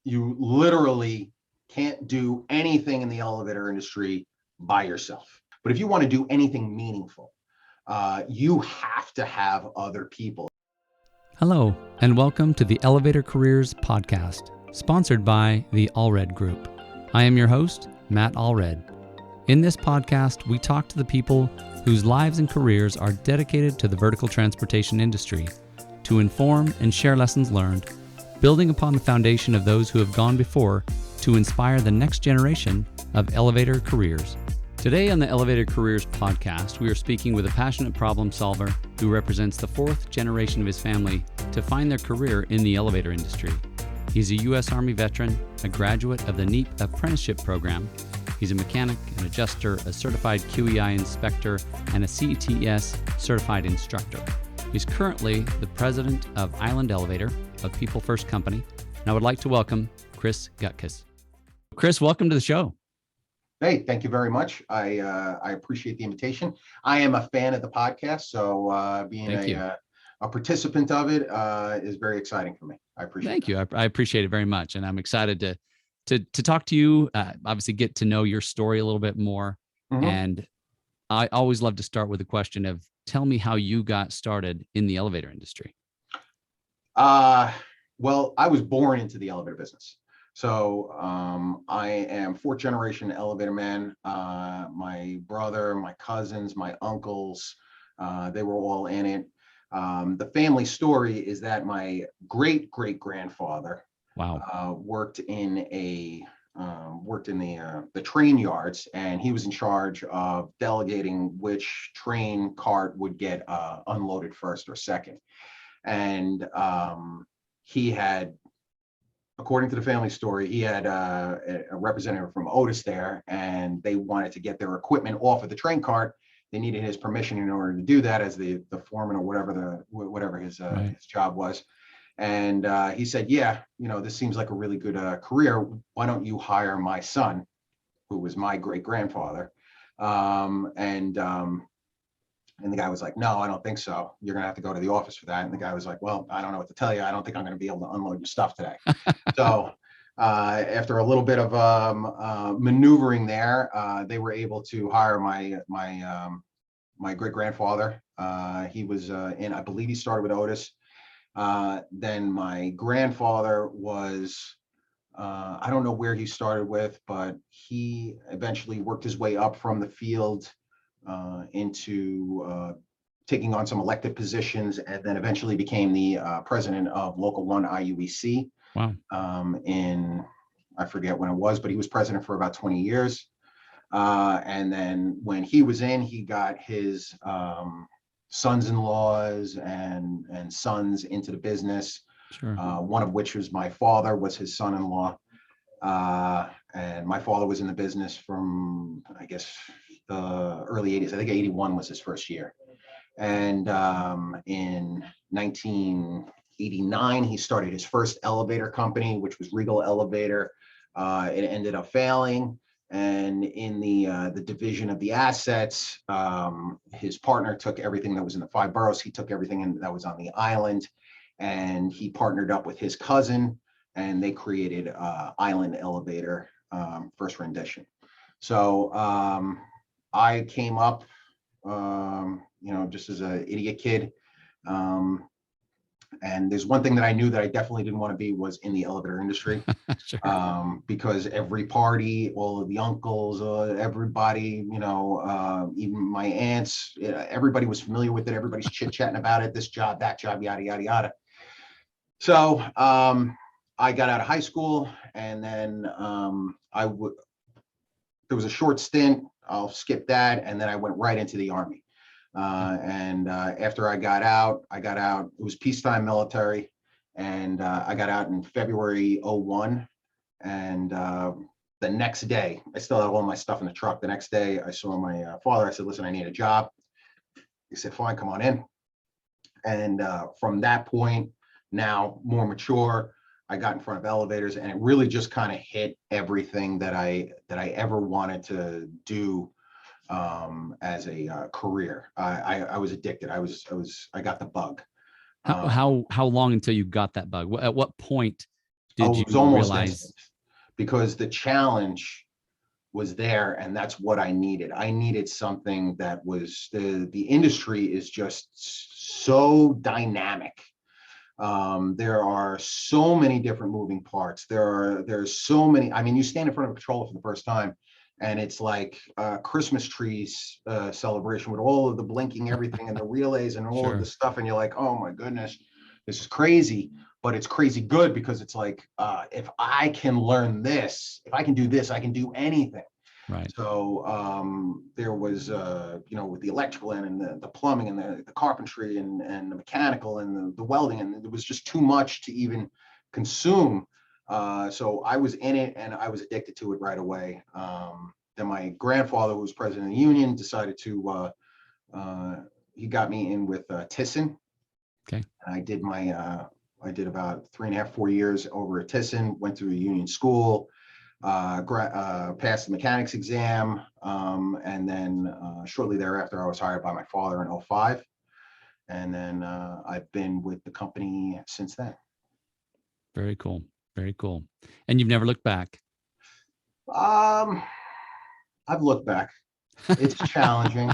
you literally can't do anything in the elevator industry by yourself. But if you want to do anything meaningful, you have to have other people. Hello, and welcome to the Elevator Careers Podcast, sponsored by the Allred Group. I am your host, Matt Allred. In this podcast, we talk to the people whose lives and careers are dedicated to the vertical transportation industry to inform and share lessons learned, building upon the foundation of those who have gone before to inspire the next generation of elevator careers. Today on the Elevator Careers Podcast, we are speaking with a passionate problem solver who represents the fourth generation of his family to find their career in the elevator industry. He's a U.S. Army veteran, a graduate of the NEAP apprenticeship program. He's a mechanic, an adjuster, a certified QEI inspector, and a CTS certified instructor. He's currently the president of Island Elevator, a People First company, and I would like to welcome Chris Gutkes. Chris, welcome to the show. Hey, thank you very much. I appreciate the invitation. I am a fan of the podcast, so being a participant of it is very exciting for me. I appreciate it. Thank you. I appreciate it very much, and I'm excited to talk to you. Obviously, get to know your story a little bit more. Mm-hmm. And I always love to start with a question of, tell me how you got started in the elevator industry. Well, I was born into the elevator business. So I am fourth generation elevator man. My brother, my cousins, my uncles, they were all in it. The family story is that my great grandfather worked in the train yards, and he was in charge of delegating which train cart would get unloaded first or second. And he had, according to the family story, he had a representative from Otis there, and they wanted to get their equipment off of the train cart. They needed his permission in order to do that as the foreman or whatever his job was. And he said, yeah, this seems like a really good career. Why don't you hire my son, who was my great grandfather? And the guy was like, no, I don't think so. You're going to have to go to the office for that. And the guy was like, well, I don't know what to tell you. I don't think I'm going to be able to unload your stuff today. So after a little bit of maneuvering there, they were able to hire my great grandfather. He was I believe he started with Otis. Then my grandfather was, I don't know where he started with, but he eventually worked his way up from the field into taking on some elected positions, and then eventually became the president of Local 1 IUEC. Wow. I forget when it was, but he was president for about 20 years. And then when he was in, he got his sons-in-laws and sons into the business. Sure. One of which was my father, was his son-in-law. And my father was in the business from, I guess, the early 80s. I think 81 was his first year. And in 1989, he started his first elevator company, which was Regal Elevator. It ended up failing. And in the division of the assets, his partner took everything that was in the 5 boroughs. He took everything that was on the island, and he partnered up with his cousin, and they created Island Elevator, first rendition. So I came up, just as an idiot kid. And there's one thing that I knew that I definitely didn't want to be, was in the elevator industry. Sure. Because every party, all of the uncles, everybody, even my aunts, everybody was familiar with it. Everybody's chit-chatting about it, this job, that job, yada, yada, yada. So I got out of high school, and then there was a short stint. I'll skip that. And then I went right into the Army. After I got out, it was peacetime military, and I got out in February 01. And the next day, I still have all my stuff in the truck. The next day I saw my father. I said, listen, I need a job. He said, fine, come on in. And from that point, now more mature, I got in front of elevators, and it really just kind of hit everything that I ever wanted to do as a career. I was addicted. I got the bug. How long until you got that bug? At what point did it was you almost realize? instant because the challenge was there, and that's what I needed. I needed something that was the industry is just so dynamic. There are so many different moving parts. There's so many. I mean, you stand in front of a controller for the first time, and it's like Christmas trees celebration with all of the blinking everything and the relays and all of the Sure. stuff, and you're like, oh my goodness, this is crazy. But it's crazy good because it's like if I can learn this, if I can do this, I can do anything. Right. So there was, with the electrical end and the plumbing and the carpentry and the mechanical and the welding, and it was just too much to even consume. So I was in it and I was addicted to it right away. Then my grandfather, who was president of the union, decided to, he got me in with Thyssen. Okay. And I did about 3.5, 4 years over at Thyssen, went through a union school, passed the mechanics exam, and then shortly thereafter, I was hired by my father in 05. And then I've been with the company since then. Very cool. Very cool. And you've never looked back? Um, I've looked back. It's challenging.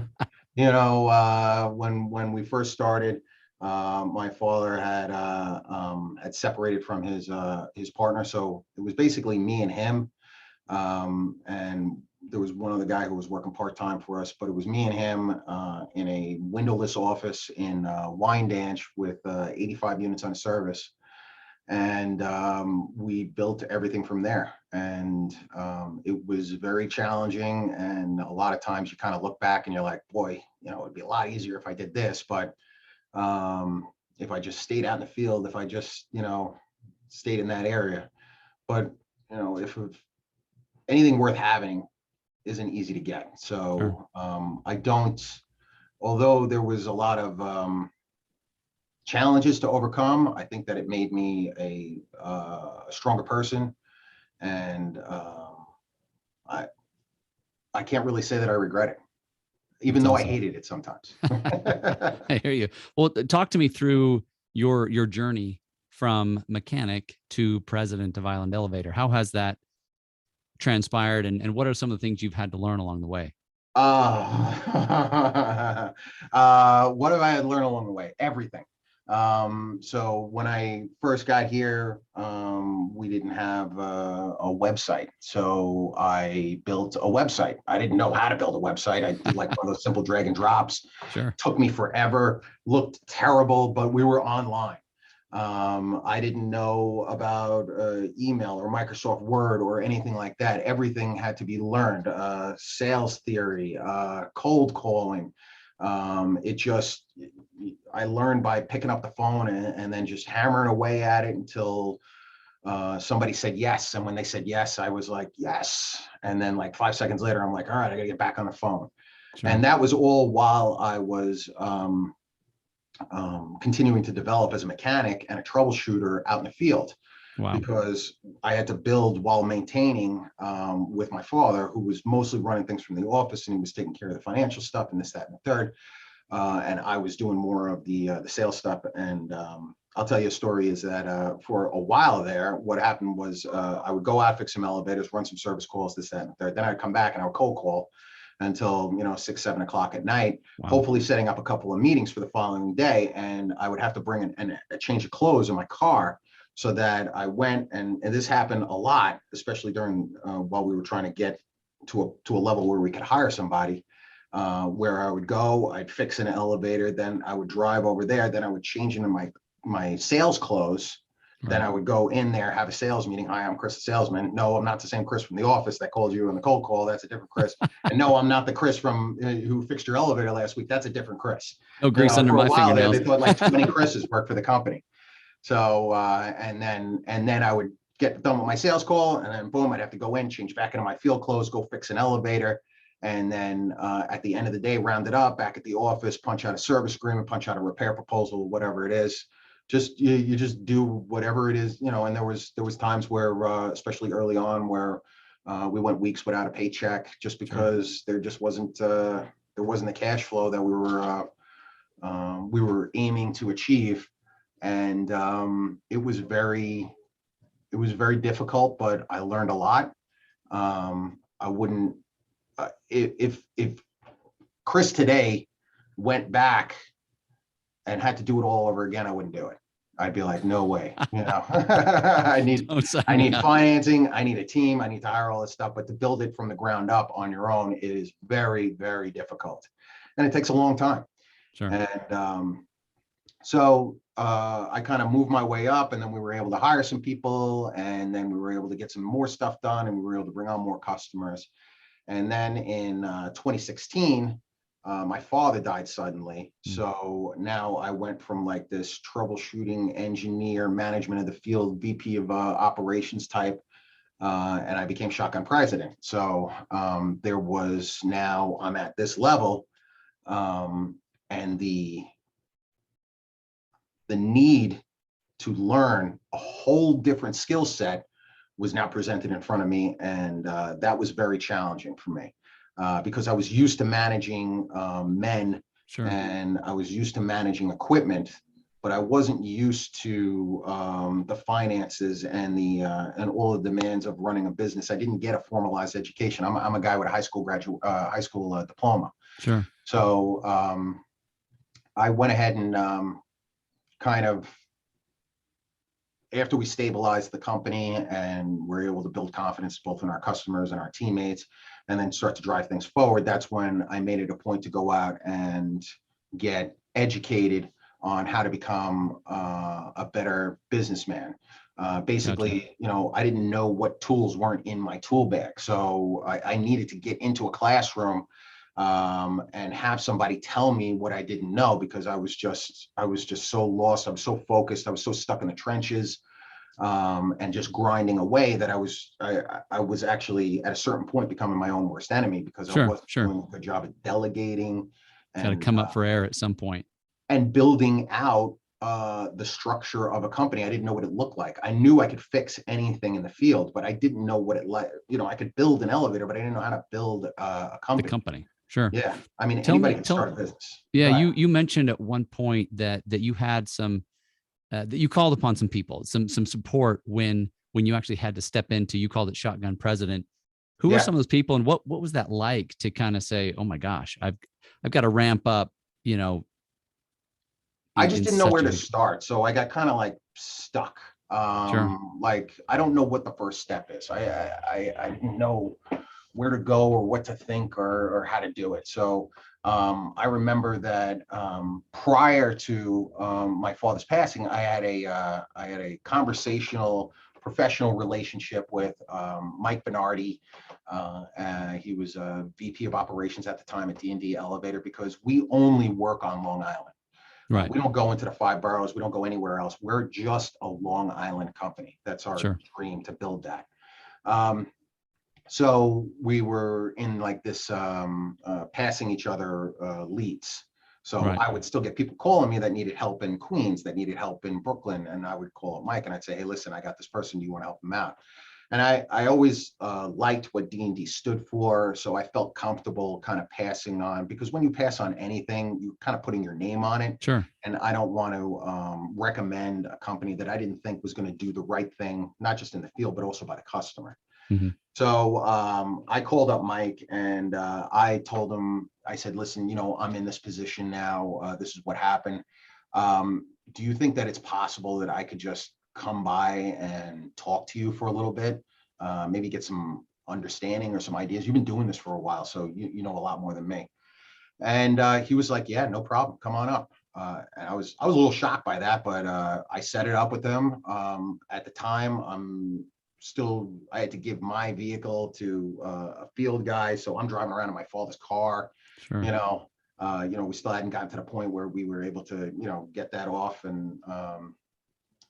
When we first started, my father had separated from his partner, so it was basically me and him. And there was one other guy who was working part-time for us, but it was me and him in a windowless office in Wyandanch with 85 units on service. And we built everything from there. And it was very challenging. And a lot of times you kind of look back and you're like, boy, it'd be a lot easier if I did this. But if I just stayed out in the field, if I just, stayed in that area. But, if anything worth having isn't easy to get. Sure. So I don't, although there was a lot of challenges to overcome, I think that it made me a stronger person. And I can't really say that I regret it, even That's though I awesome. hated it sometimes. I hear you. Well, talk to me through your journey from mechanic to president of Island Elevator. How has that transpired, and what are some of the things you've had to learn along the way? What have I had to learn along the way? Everything. So when I first got here, we didn't have a website. So I built a website. I didn't know how to build a website. I did like one of those simple drag and drops. Sure. Took me forever, looked terrible, but we were online. I didn't know about email or Microsoft Word or anything like that. Everything had to be learned. Sales theory, cold calling. I learned by picking up the phone and then just hammering away at it until somebody said yes. And when they said yes, I was like, yes. And then like 5 seconds later, I'm like, all right, I gotta get back on the phone. Sure. And that was all while I was continuing to develop as a mechanic and a troubleshooter out in the field. Wow. Because I had to build while maintaining with my father, who was mostly running things from the office, and he was taking care of the financial stuff and this, that, and the third. And I was doing more of the sales stuff. And I'll tell you a story is that for a while there, what happened was I would go out, fix some elevators, run some service calls, this, that, and the third. Then I'd come back and I would cold call until 6, 7 o'clock at night, Wow. hopefully setting up a couple of meetings for the following day. And I would have to bring a change of clothes in my car, so that I went, and this happened a lot, especially during while we were trying to get to a level where we could hire somebody, where I would go, I'd fix an elevator, then I would drive over there, then I would change into my sales clothes. Then I would go in there, have a sales meeting. Hi, I'm Chris, the salesman. No, I'm not the same Chris from the office that called you on the cold call. That's a different Chris. And no, I'm not the Chris from who fixed your elevator last week. That's a different Chris. No grease under for my a while there, fingernails. they thought like too many Chris's worked for the company. So and then I would get done with my sales call, and then boom, I'd have to go in, change back into my field clothes, go fix an elevator. And then at the end of the day, round it up, back at the office, punch out a service agreement, punch out a repair proposal, whatever it is. Just you just do whatever it is, and there was times where especially early on where we went weeks without a paycheck, just because there just wasn't the cash flow that we were aiming to achieve. And it was very was very difficult, but I learned a lot. I wouldn't, if Chris today went back and had to do it all over again, I wouldn't do it. I'd be like, no way, I need financing. I need a team. I need to hire all this stuff, but to build it from the ground up on your own is very, very difficult. And it takes a long time. Sure. And so I kind of moved my way up, and then we were able to hire some people, and then we were able to get some more stuff done, and we were able to bring on more customers. And then in 2016, my father died suddenly. So now I went from like this troubleshooting engineer, management of the field, VP of operations type, and I became shotgun president. So there was, now I'm at this level, and the need to learn a whole different skill set was now presented in front of me. And that was very challenging for me because I was used to managing men. Sure. And I was used to managing equipment, but I wasn't used to the finances and and all the demands of running a business. I didn't get a formalized education. I'm a guy with a high school diploma. Sure. So I went ahead and kind of, after we stabilized the company and we're able to build confidence both in our customers and our teammates, and then start to drive things forward, that's when I made it a point to go out and get educated on how to become a better businessman. Basically, Gotcha. I didn't know what tools weren't in my tool bag. So I needed to get into a classroom and have somebody tell me what I didn't know, because I was just so lost. I was so focused. I was so stuck in the trenches and just grinding away that I was actually at a certain point becoming my own worst enemy, because I wasn't doing a good job at delegating. Got to come up for air at some point. And building out the structure of a company. I didn't know what it looked like. I knew I could fix anything in the field, but I didn't know what it like. I could build an elevator, but I didn't know how to build a company. The company. Sure. Yeah. I mean, anybody can start a business. Yeah. You mentioned at one point that you had some, that you called upon some people, some support when you actually had to step into, you called it shotgun president. Who were some of those people, and what was that like to kind of say, oh my gosh, I've got to ramp up, I just didn't know where to start. So I got kind of like stuck. Sure. Like, I don't know what the first step is. I didn't know where to go or what to think or how to do it. So I remember that prior to my father's passing, I had a conversational, professional relationship with Mike Bernardi. He was a VP of operations at the time at D&D Elevator, because we only work on Long Island. Right. We don't go into the 5 boroughs. We don't go anywhere else. We're just a Long Island company. That's our dream, to build that. So we were in like this passing each other leads. So I would still get people calling me that needed help in Queens, that needed help in Brooklyn. And I would call up Mike and I'd say, hey, listen, I got this person. Do you want to help them out? And I always liked what D&D stood for. So I felt comfortable kind of passing on, because when you pass on anything, you're kind of putting your name on it. Sure. And I don't want to recommend a company that I didn't think was going to do the right thing, not just in the field, but also by the customer. Mm-hmm. So I called up Mike and I told him, I said, listen, I'm in this position now. This is what happened. Do you think that it's possible that I could just come by and talk to you for a little bit, maybe get some understanding or some ideas? You've been doing this for a while, so you know a lot more than me. And he was like, yeah, no problem. Come on up. And I was a little shocked by that, but I set it up with them. At the time, I had to give my vehicle to a field guy. So I'm driving around in my father's car. Sure. We still hadn't gotten to the point where we were able to, get that off. And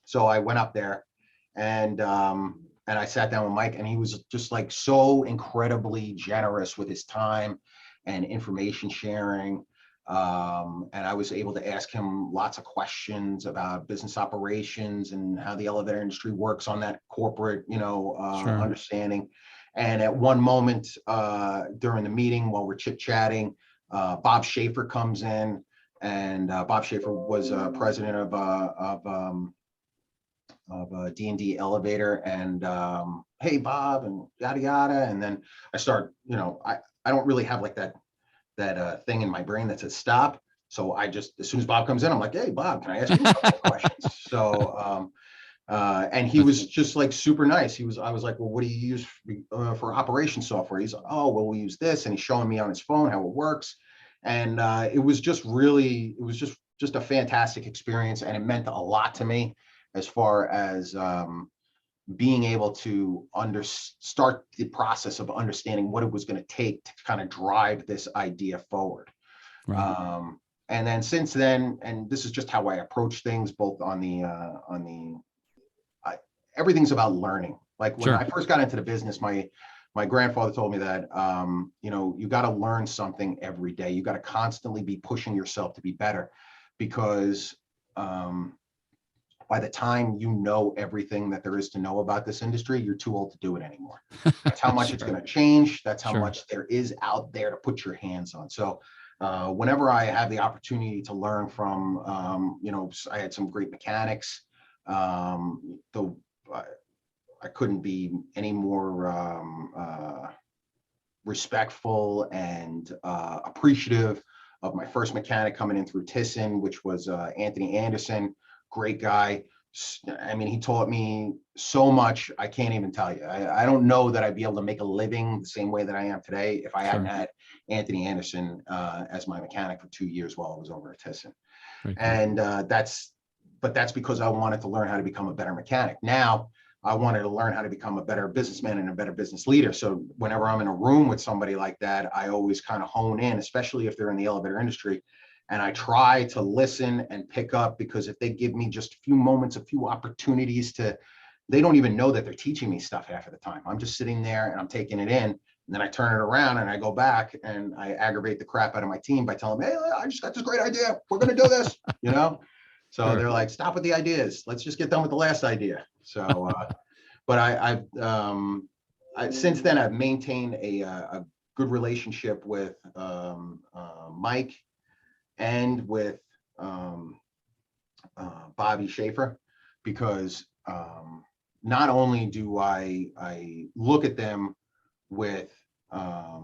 so I went up there and I sat down with Mike, and he was just like so incredibly generous with his time and information sharing. And I was able to ask him lots of questions about business operations and how the elevator industry works on that corporate, understanding. And at one moment during the meeting, while we're chit-chatting, Bob Schaefer comes in, and Bob Schaefer was president of D&D elevator, and hey Bob, and yada yada. And then I start, I don't really have like that thing in my brain that says stop. So I just, as soon as Bob comes in, I'm like, hey Bob, can I ask you a couple of questions? So and he was just like super nice. I was like, well, what do you use for operation software? He's like, oh, well, we use this, and he's showing me on his phone how it works. And it was just just a fantastic experience, and it meant a lot to me as far as being able to start the process of understanding what it was going to take to kind of drive this idea forward. Right. And then since then, and this is just how I approach things, both everything's about learning. Like when Sure. I first got into the business, my grandfather told me that you got to learn something every day. You got to constantly be pushing yourself to be better, because by the time you know everything that there is to know about this industry, you're too old to do it anymore. That's how much it's going to change. That's how much there is out there to put your hands on. So whenever I have the opportunity to learn from, I had some great mechanics. I couldn't be any more respectful and appreciative of my first mechanic coming in through Thyssen, which was Anthony Anderson. Great guy. I mean, he taught me so much. I can't even tell you. I don't know that I'd be able to make a living the same way that I am today if I hadn't had Anthony Anderson as my mechanic for 2 years while I was over at Thyssen. And that's because I wanted to learn how to become a better mechanic. Now I wanted to learn how to become a better businessman and a better business leader. So whenever I'm in a room with somebody like that, I always kind of hone in, especially if they're in the elevator industry. And I try to listen and pick up, because if they give me just a few moments, a few opportunities they don't even know that they're teaching me stuff half of the time. I'm just sitting there and I'm taking it in. And then I turn it around and I go back and I aggravate the crap out of my team by telling them, hey, I just got this great idea. We're going to do this, So they're like, stop with the ideas. Let's just get done with the last idea. So, but I've since then I've maintained a good relationship with Mike and with Bobby Schaefer, because not only do I look at them with a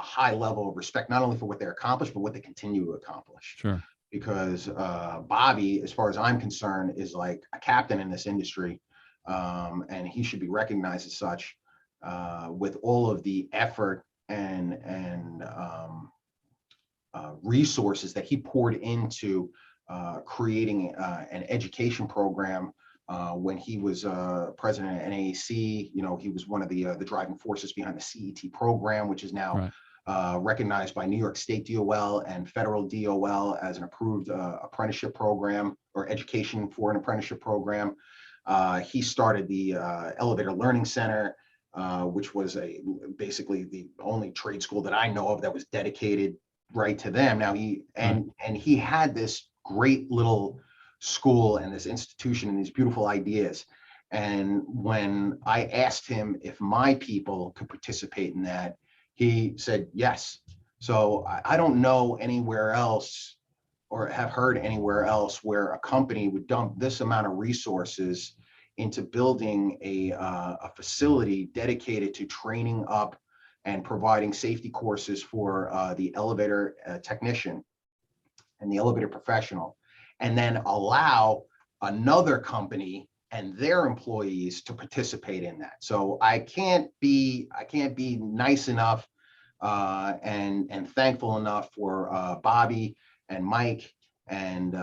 high level of respect, not only for what they're accomplished, but what they continue to accomplish. Sure. Because Bobby, as far as I'm concerned, is like a captain in this industry, and he should be recognized as such, with all of the effort and resources that he poured into creating an education program. When he was president of NAAC, he was one of the driving forces behind the CET program, which is now recognized by New York State DOL and federal DOL as an approved apprenticeship program, or education for an apprenticeship program. He started the Elevator Learning Center, which was basically the only trade school that I know of that was dedicated right to them. Now he had this great little school and this institution and these beautiful ideas. And when I asked him if my people could participate in that, he said yes. So I don't know anywhere else, or have heard anywhere else, where a company would dump this amount of resources into building a facility dedicated to training up and providing safety courses for the elevator technician and the elevator professional, and then allow another company and their employees to participate in that. So I can't be nice enough and thankful enough for Bobby and Mike, and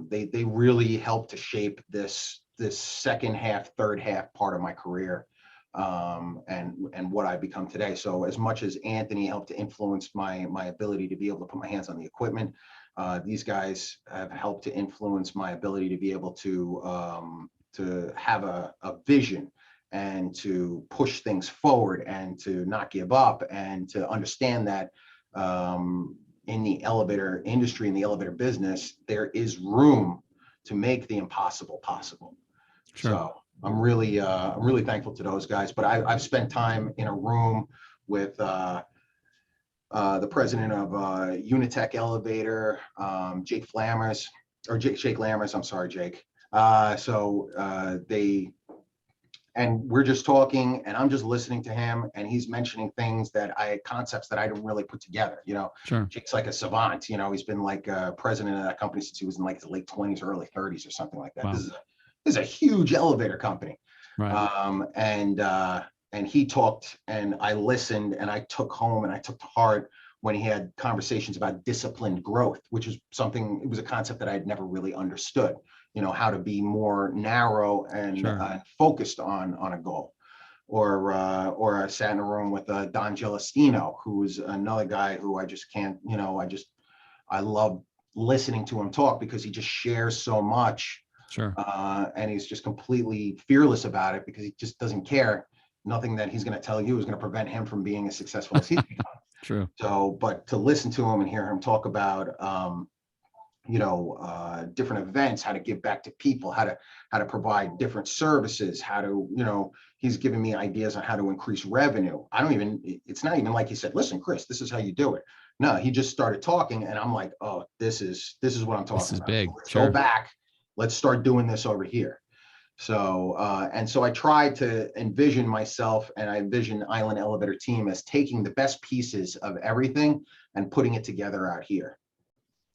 they really helped to shape this second half, third half part of my career, and what I've become today. So as much as Anthony helped to influence my ability to be able to put my hands on the equipment, these guys have helped to influence my ability to be able to have a vision and to push things forward and to not give up, and to understand that in the elevator industry, in the elevator business, there is room to make the impossible possible. Sure. So I'm really thankful to those guys. But I've spent time in a room with the president of Unitech Elevator, Jake Lammers. I'm sorry, Jake. And we're just talking and I'm just listening to him and he's mentioning things concepts that I didn't really put together. Sure. Jake's like a savant, he's been like president of that company since he was in like his late 20s, early 30s or something like that. Wow. This is a huge elevator company. Right. And he talked and I listened and I took to heart when he had conversations about disciplined growth, which is it was a concept that I had never really understood, how to be more narrow and Sure. focused on a goal. Or I sat in a room with Don Gelastino, who's another guy who I just can't, I love listening to him talk because he just shares so much. Sure. And he's just completely fearless about it because he just doesn't care. Nothing that he's going to tell you is going to prevent him from being as successful as he's become. True. So, but to listen to him and hear him talk about, different events, how to give back to people, how to provide different services, he's giving me ideas on how to increase revenue. It's not even like he said, listen, Chris, this is how you do it. No, he just started talking and I'm like, oh, this is what I'm talking about. This is big. Let's Sure. go back. Let's start doing this over here. So I tried to envision myself and I envision Island Elevator Team as taking the best pieces of everything and putting it together out here.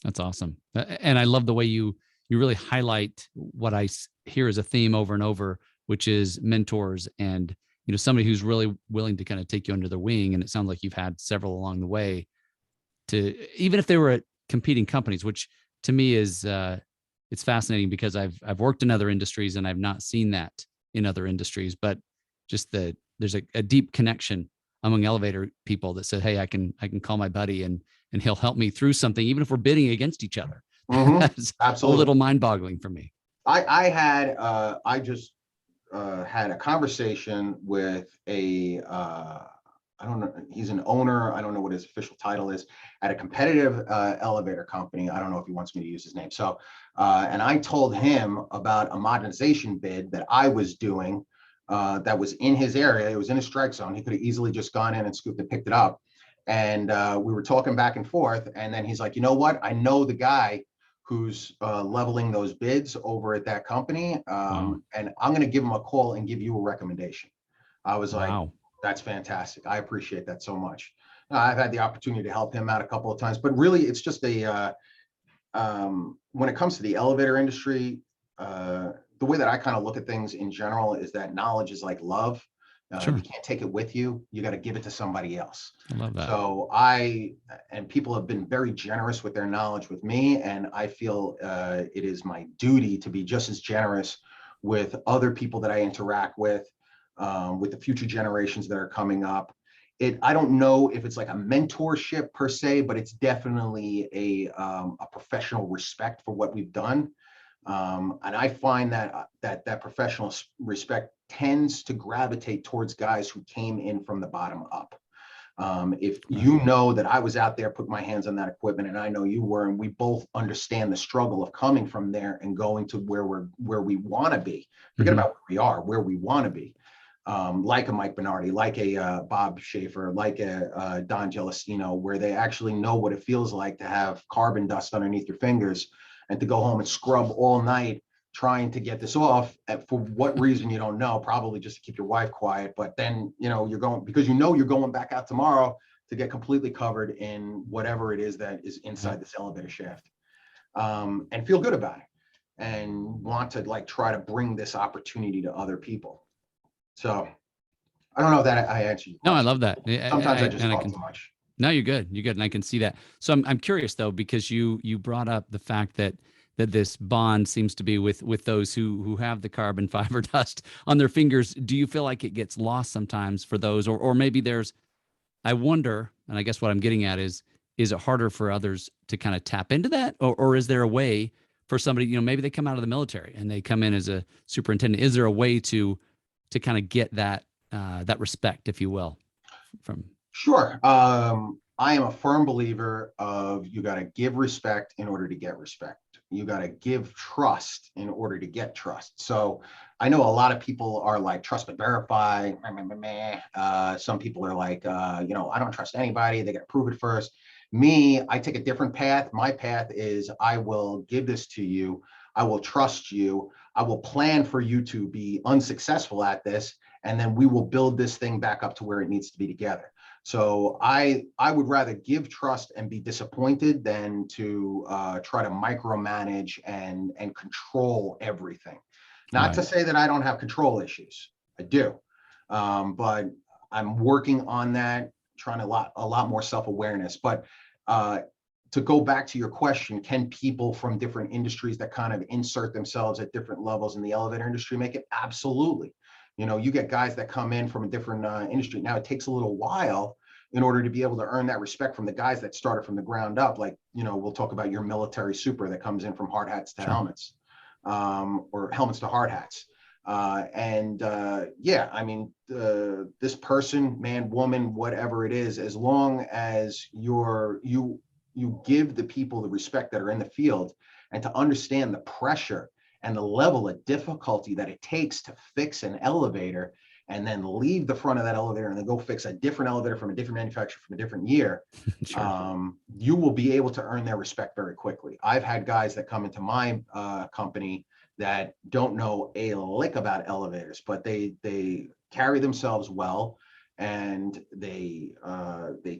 That's awesome. And I love the way you really highlight what I hear as a theme over and over, which is mentors and, somebody who's really willing to kind of take you under their wing. And it sounds like you've had several along the way even if they were at competing companies, which to me is, it's fascinating because I've worked in other industries and I've not seen that in other industries, but just there's a deep connection among elevator people that said, hey, I can call my buddy and he'll help me through something, even if we're bidding against each other. Mm-hmm. That's absolutely a little mind-boggling for me. I just had a conversation with I don't know, he's an owner, I don't know what his official title is, at a competitive elevator company. I don't know if he wants me to use his name. So, and I told him about a modernization bid that I was doing that was in his area. It was in his strike zone. He could have easily just gone in and scooped and picked it up. And we were talking back and forth. And then he's like, you know what? I know the guy who's leveling those bids over at that company. Wow. And I'm going to give him a call and give you a recommendation. I was like, wow. That's fantastic. I appreciate that so much. I've had the opportunity to help him out a couple of times, but really it's just when it comes to the elevator industry, the way that I kind of look at things in general is that knowledge is like love. Sure. You can't take it with you. You got to give it to somebody else. I love that. So and people have been very generous with their knowledge with me. And I feel it is my duty to be just as generous with other people that I interact with the future generations that are coming up. I don't know if it's like a mentorship per se, but it's definitely a professional respect for what we've done. And I find that professional respect tends to gravitate towards guys who came in from the bottom up. If you know that I was out there, put my hands on that equipment, and I know you were, and we both understand the struggle of coming from there and going to where we want to be. Forget about where we want to be. Like a Mike Bernardi, like a Bob Schaefer, like a Don Gelastino, where they actually know what it feels like to have carbon dust underneath your fingers and to go home and scrub all night trying to get this off. For what reason, you don't know, probably just to keep your wife quiet. But then, you're going, because you're going back out tomorrow to get completely covered in whatever it is that is inside this elevator shaft, and feel good about it and want to try to bring this opportunity to other people. So I don't know if that I answered you. No, I love that. Sometimes I just talk too much. No, you're good. You're good. And I can see that. So I'm curious though, because you brought up the fact that this bond seems to be with those who have the carbon fiber dust on their fingers. Do you feel like it gets lost sometimes for those, or maybe I wonder, and I guess what I'm getting at is it harder for others to kind of tap into that? Or is there a way for somebody, maybe they come out of the military and they come in as a superintendent. Is there a way to kind of get that respect, if you will, from? Sure. I am a firm believer of you got to give respect in order to get respect. You got to give trust in order to get trust. So I know a lot of people are like, trust but verify. Some people are like, I don't trust anybody. They got to prove it first. Me, I take a different path. My path is I will give this to you. I will trust you. I will plan for you to be unsuccessful at this, and then we will build this thing back up to where it needs to be together. So I would rather give trust and be disappointed than to try to micromanage and control everything. Not to say that I don't have control issues. I do. But I'm working on that, trying a lot more self-awareness. But to go back to your question, can people from different industries that kind of insert themselves at different levels in the elevator industry make it? Absolutely. You know, you get guys that come in from a different industry. Now, it takes a little while in order to be able to earn that respect from the guys that started from the ground up. Like, you know, we'll talk about your military super that comes in from hard hats to helmets, or helmets to hard hats. Yeah, I mean, this person, man, woman, whatever it is, as long as you give the people the respect that are in the field, and to understand the pressure and the level of difficulty that it takes to fix an elevator, and then leave the front of that elevator and then go fix a different elevator from a different manufacturer from a different year, you will be able to earn their respect very quickly. I've had guys that come into my company that don't know a lick about elevators, but they carry themselves well, and they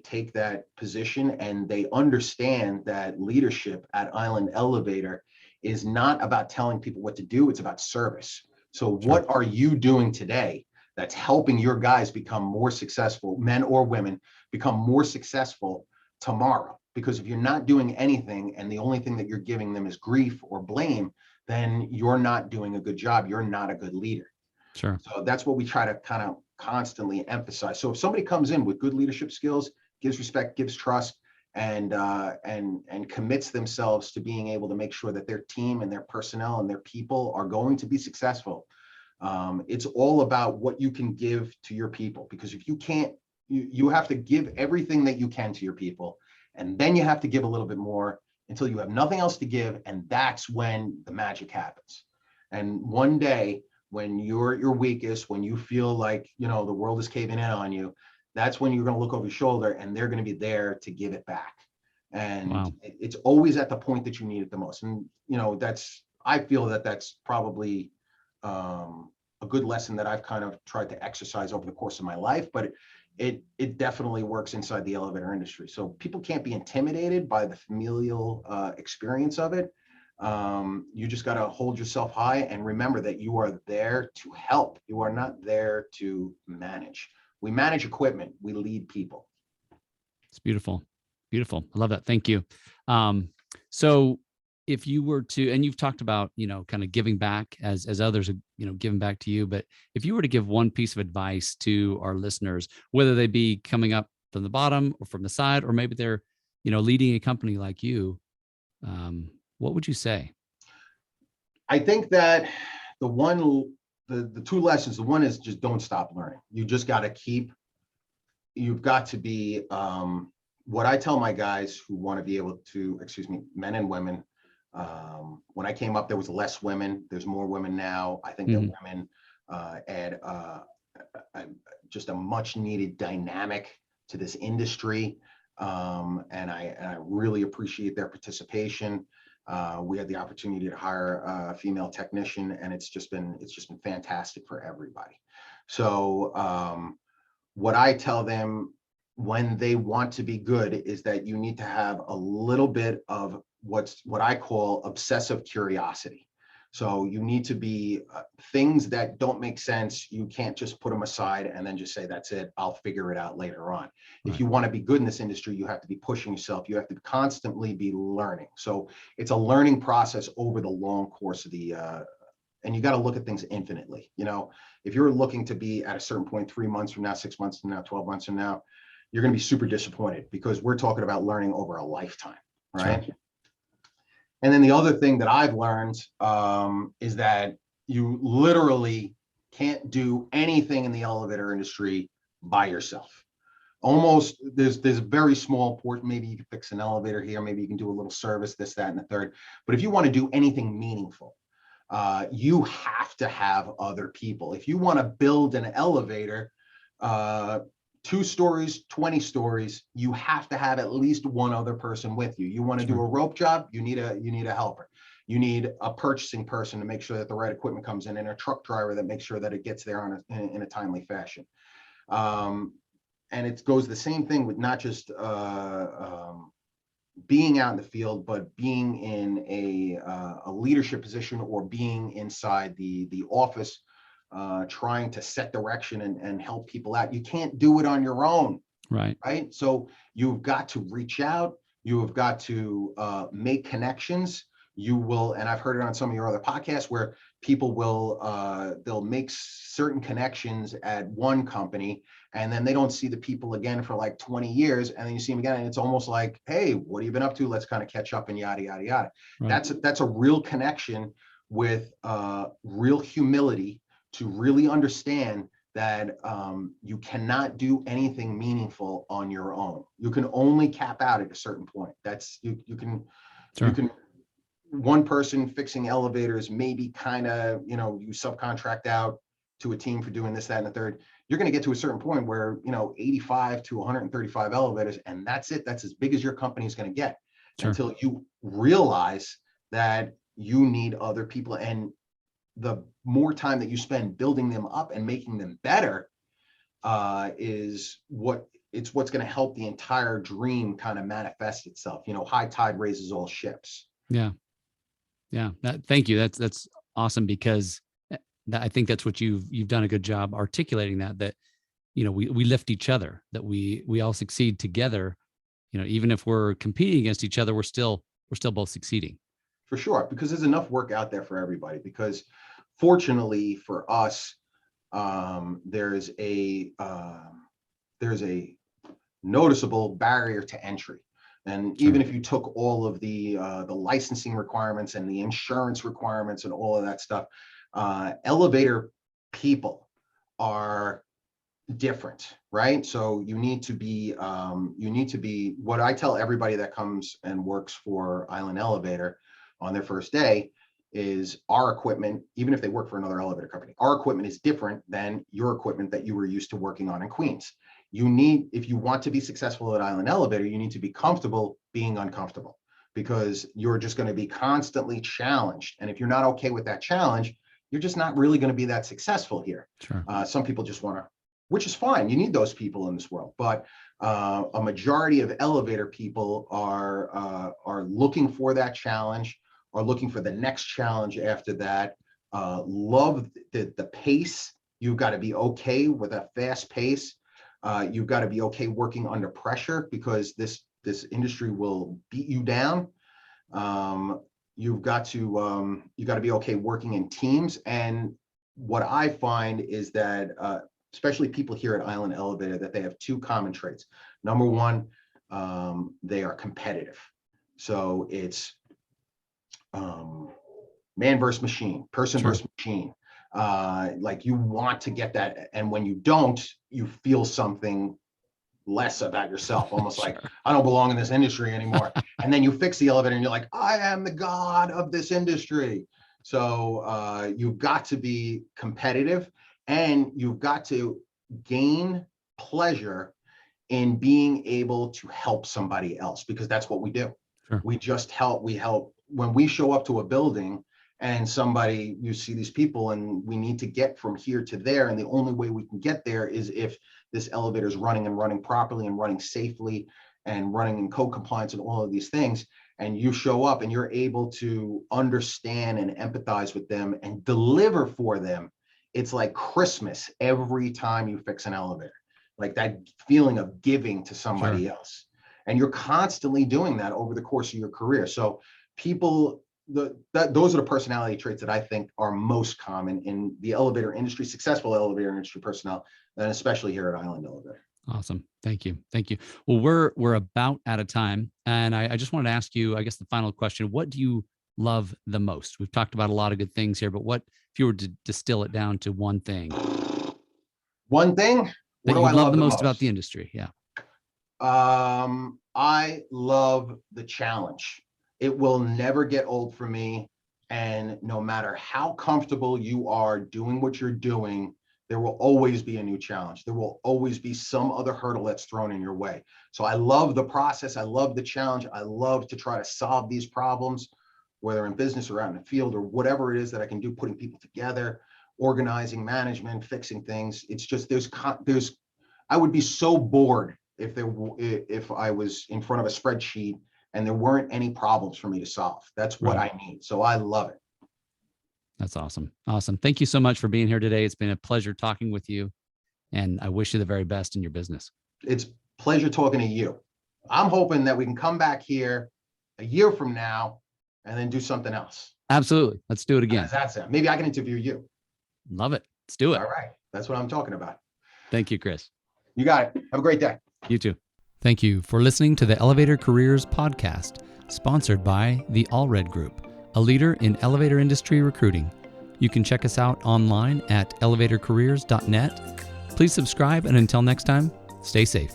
take that position, and they understand that leadership at Island Elevator is not about telling people what to do, it's about service. So what are you doing today that's helping your guys become more successful, men or women, become more successful tomorrow? Because if you're not doing anything and the only thing that you're giving them is grief or blame, then you're not doing a good job. You're not a good leader. Sure. So that's what we try to kind of constantly emphasize. So if somebody comes in with good leadership skills, gives respect, gives trust, and commits themselves to being able to make sure that their team and their personnel and their people are going to be successful, it's all about what you can give to your people. Because if you can't, you have to give everything that you can to your people, and then you have to give a little bit more until you have nothing else to give, and that's when the magic happens. And one day, when you're at your weakest, when you feel like, you know, the world is caving in on you, that's when you're going to look over your shoulder, and they're going to be there to give it back. And it's always at the point that you need it the most. And, you know, I feel that that's probably a good lesson that I've kind of tried to exercise over the course of my life, but it definitely works inside the elevator industry. So people can't be intimidated by the familial experience of it. You just got to hold yourself high and remember that you are there to help. You are not there to manage. We manage equipment. We lead people. It's beautiful. Beautiful. I love that. Thank you. So if you were to, and you've talked about, you know, kind of giving back as others, you know, giving back to you, but if you were to give one piece of advice to our listeners, whether they be coming up from the bottom or from the side, or maybe they're, you know, leading a company like you, what would you say? I think that the two lessons, the one is just don't stop learning. You just got to you've got to be, what I tell my guys who want to be able to, men and women, when I came up, there was less women. There's more women now. I think that women add just a much needed dynamic to this industry. And I really appreciate their participation. We had the opportunity to hire a female technician, and it's just been fantastic for everybody. So what I tell them when they want to be good is that you need to have a little bit of what I call obsessive curiosity. So you need to be things that don't make sense. You can't just put them aside and then just say, that's it, I'll figure it out later on. Right. If you want to be good in this industry, you have to be pushing yourself. You have to constantly be learning. So it's a learning process over the long course of the, and you got to look at things infinitely. You know, if you're looking to be at a certain point 3 months from now, 6 months from now, 12 months from now, you're going to be super disappointed, because we're talking about learning over a lifetime, right? Sure. And then the other thing that I've learned is that you literally can't do anything in the elevator industry by yourself. Almost, there's a very small portion. Maybe you can fix an elevator here. Maybe you can do a little service, this, that, and the third. But if you want to do anything meaningful, you have to have other people. If you want to build an elevator, 2 stories, 20 stories, you have to have at least one other person with you. You want to do a rope job, you need a helper. You need a purchasing person to make sure that the right equipment comes in, and a truck driver that makes sure that it gets there in a timely fashion. And it goes the same thing with not just being out in the field, but being in a leadership position, or being inside the office, trying to set direction and help people out. You can't do it on your own. Right. So you've got to reach out. You have got to make connections. You will, and I've heard it on some of your other podcasts, where people will they'll make certain connections at one company, and then they don't see the people again for like 20 years, and then you see them again, and it's almost like, hey, what have you been up to? Let's kind of catch up, and yada yada yada. Right. That's a real connection with real humility, to really understand that you cannot do anything meaningful on your own. You can only cap out at a certain point. That's you can sure. You can. One person fixing elevators, maybe kind of, you subcontract out to a team for doing this, that, and the third. You're going to get to a certain point where, 85 to 135 elevators, and that's it. That's as big as your company is going to get, sure. Until you realize that you need other people. And the more time that you spend building them up and making them better is what's going to help the entire dream kind of manifest itself. High tide raises all ships. Yeah. Thank you. That's awesome, because I think that's what you've done a good job articulating, that we lift each other, that we all succeed together. Even if we're competing against each other, we're still both succeeding. For sure, because there's enough work out there for everybody. Because fortunately for us, there's a noticeable barrier to entry. And even if you took all of the licensing requirements and the insurance requirements and all of that stuff, elevator people are different, right? So you need to be what I tell everybody that comes and works for Island Elevator on their first day is, our equipment, even if they work for another elevator company, our equipment is different than your equipment that you were used to working on in Queens. If you want to be successful at Island Elevator, you need to be comfortable being uncomfortable, because you're just going to be constantly challenged. And if you're not okay with that challenge, you're just not really going to be that successful here. Sure. Some people just want to, which is fine. You need those people in this world, but a majority of elevator people are looking for that challenge, are looking for the next challenge after that. Love the pace. You've got to be okay with a fast pace. You've got to be okay working under pressure, because this industry will beat you down. You've got to be okay working in teams. And what I find is that, especially people here at Island Elevator, that they have two common traits. Number one, they are competitive. So it's man versus machine, person sure. versus machine. Like, you want to get that, and when you don't, you feel something less about yourself, almost sure. Like, I don't belong in this industry anymore. And then you fix the elevator and you're like, I am the god of this industry. So you've got to be competitive, and you've got to gain pleasure in being able to help somebody else, because that's what we do. Sure. We just help. We help when we show up to a building and you see these people, and we need to get from here to there. And the only way we can get there is if this elevator is running properly and running safely and running in code compliance and all of these things. And you show up and you're able to understand and empathize with them and deliver for them. It's like Christmas every time you fix an elevator, like that feeling of giving to somebody sure. else. And you're constantly doing that over the course of your career. So people, those are the personality traits that I think are most common in the elevator industry, successful elevator industry personnel, and especially here at Island Elevator. Awesome. Thank you. Well, we're about out of time. And I just wanted to ask you, I guess, the final question: what do you love the most? We've talked about a lot of good things here, but what, if you were to distill it down to one thing? One thing? What do I love the most about the industry? Yeah. I love the challenge. It will never get old for me. And no matter how comfortable you are doing what you're doing, there will always be a new challenge. There will always be some other hurdle that's thrown in your way. So I love the process. I love the challenge. I love to try to solve these problems. whether in business or out in the field or whatever it is that I can do, putting people together, organizing, management, fixing things. It's just I would be so bored if I was in front of a spreadsheet and there weren't any problems for me to solve. That's what I need. So I love it. That's awesome. Awesome. Thank you so much for being here today. It's been a pleasure talking with you, and I wish you the very best in your business. It's a pleasure talking to you. I'm hoping that we can come back here a year from now and then do something else. Absolutely. Let's do it again. That's it. Maybe I can interview you. Love it. Let's do it. All right. That's what I'm talking about. Thank you, Chris. You got it. Have a great day. You too. Thank you for listening to the Elevator Careers podcast, sponsored by the Allred Group, a leader in elevator industry recruiting. You can check us out online at elevatorcareers.net. Please subscribe, and until next time, stay safe.